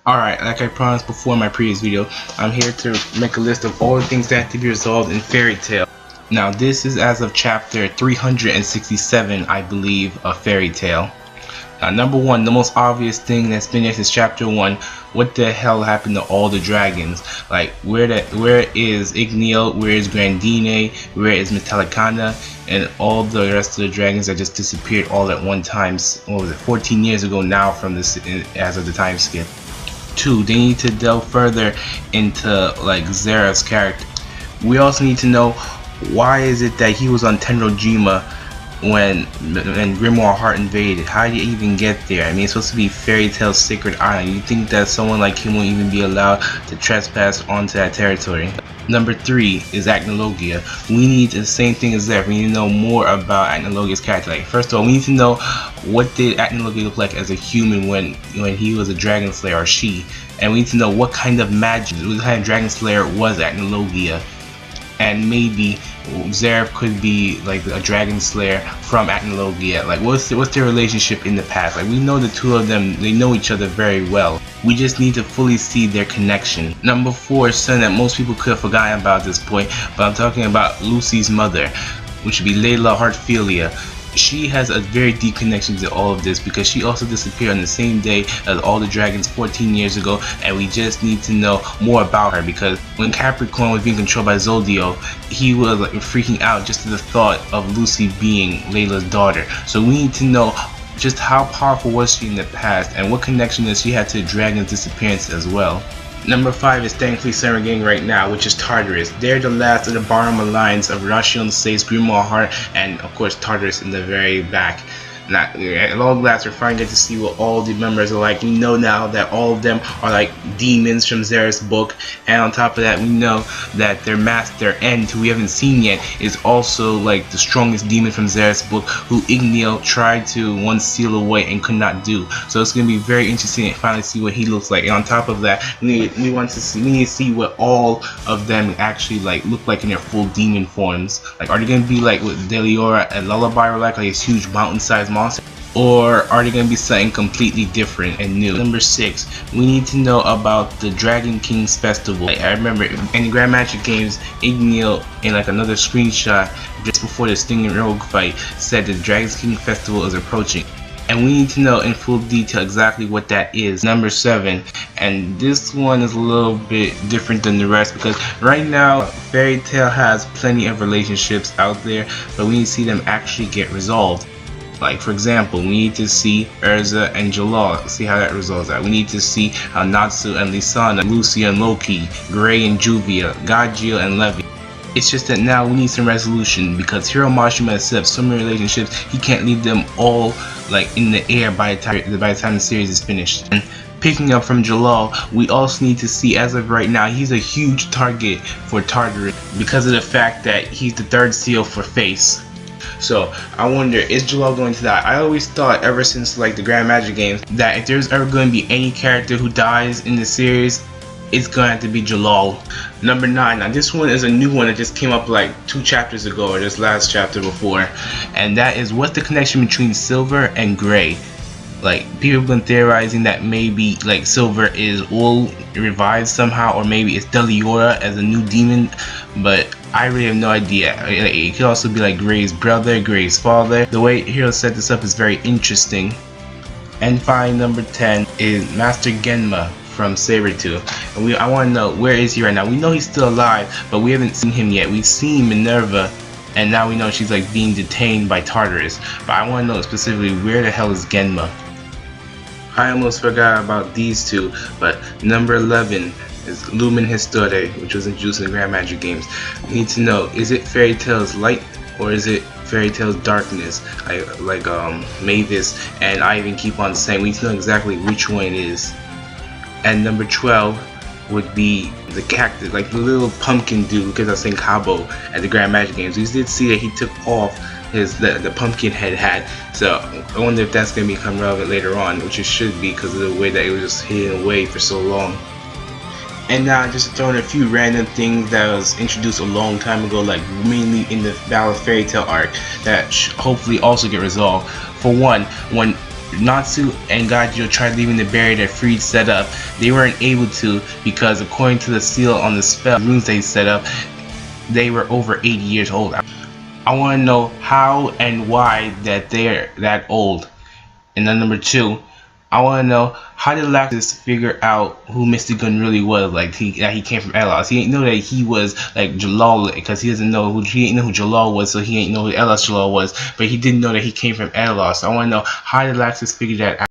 Alright, like I promised before in my previous video, I'm here to make a list of all the things that have to be resolved in Fairy Tail. Now this is as of chapter 367, I believe, of Fairy Tail. Now number one, the most obvious thing that's been there since chapter 1, what the hell happened to all the dragons? Like where is Igneo, where is Grandine, where is Metallicana, and all the rest of the dragons that just disappeared all at one time, what was it, 14 years ago now from this, as of the time skip. 2, they need to delve further into like Zera's character. We also need to know why is it that he was on Tenrojima when Grimoire Heart invaded. How did he even get there? I mean, it's supposed to be Fairy Tail's sacred island. You think that someone like him won't even be allowed to trespass onto that territory? Number 3 is Acnologia. We need the same thing as there. We need to know more about Acnologia's character. Like, first of all, we need to know what did Acnologia look like as a human when he was a dragon slayer, or she, and we need to know what kind of magic, what kind of dragon slayer was Acnologia, and maybe Zera could be like a dragon slayer from Acnologia. Like what's their relationship in the past? Like we know the two of them, they know each other very well. We just need to fully see their connection. Number 4 is something that most people could have forgotten about at this point, but I'm talking about Lucy's mother, which would be Layla Heartfilia. She has a very deep connection to all of this because she also disappeared on the same day as all the dragons 14 years ago, and we just need to know more about her because when Capricorn was being controlled by Zodio, he was like freaking out just at the thought of Lucy being Layla's daughter. So we need to know just how powerful was she in the past and what connection does she have to the dragon's disappearance as well. Number 5 is thankfully celebrating right now, which is Tartarus. They're the last of the Barham Alliance of Rashion, Sace, Grimoire Heart, and of course Tartarus in the very back. Now, at long last, we're finally getting to see what all the members are like. We know now that all of them are like demons from Zera's book, and on top of that, we know that their master, End, who we haven't seen yet, is also like the strongest demon from Zera's book, who Igneo tried to once seal away and could not do. So it's gonna be very interesting to finally see what he looks like. And on top of that, we need to see what all of them actually like look like in their full demon forms. Like, are they gonna be like what Deliora and Lullaby were like this huge mountain-sized monster? Or are they going to be something completely different and new? Number 6, we need to know about the Dragon King's festival. Like, I remember in the Grand Magic games, Igneo in like another screenshot just before the Sting and Rogue fight said the Dragon King festival is approaching. And we need to know in full detail exactly what that is. Number 7, and this one is a little bit different than the rest because right now Fairy Tail has plenty of relationships out there, but we need to see them actually get resolved. Like for example, we need to see Urza and Jalal, see how that resolves out. We need to see how Natsu and Lisana, Lucy and Loki, Gray and Juvia, Gajeel and Levy. It's just that now we need some resolution because Hiro Mashima has set up so many relationships, he can't leave them all like in the air by the time the series is finished. And picking up from Jalal, we also need to see, as of right now, he's a huge target for Tartarus because of the fact that he's the 3rd seal for Face. So I wonder, is Jalal going to die? I always thought ever since like the Grand Magic games that if there's ever going to be any character who dies in the series, it's going to have to be Jalal. Number 9, now this one is a new one that just came up like 2 chapters ago, or this last chapter before, and that is what's the connection between Silver and Gray. Like people have been theorizing that maybe like Silver is all revived somehow, or maybe it's Deliora as a new demon, but I really have no idea. It could also be like Gray's brother, Gray's father. The way Hiro set this up is very interesting. And finally, number 10 is Master Genma from Sabretooth. And I want to know, where is he right now? We know he's still alive, but we haven't seen him yet. We've seen Minerva, and now we know she's like being detained by Tartarus. But I want to know specifically, where the hell is Genma? I almost forgot about these two, but number 11 is Lumen Historia, which was introduced in the Grand Magic games. We need to know, is it Fairy Tail's light or is it Fairy Tail's darkness? Like Mavis and I even keep on saying, we need to know exactly which one it is. And number 12 would be the cactus, like the little pumpkin dude, because I was saying Cabo at the Grand Magic games. We did see that he took off the pumpkin head hat, so I wonder if that's going to become relevant later on, which it should be because of the way that it was just hidden away for so long. And now just to throw in a few random things that was introduced a long time ago, like mainly in the Battle of Fairy Tail arc, that hopefully also get resolved. For one, when Natsu and Gajio tried leaving the barrier that Freed set up. They weren't able to because according to the seal on the spell runes they set up, they were over 80 years old. I want to know how and why that they're that old. And then number 2, I want to know how did Lactus figure out who Mr. Gun really was? Like that he came from Elos. He didn't know that he was like Jalal because he didn't know who Jalal was, so he didn't know who Elos Jalal was. But he didn't know that he came from Elos. So I want to know how did Lactus figure that out?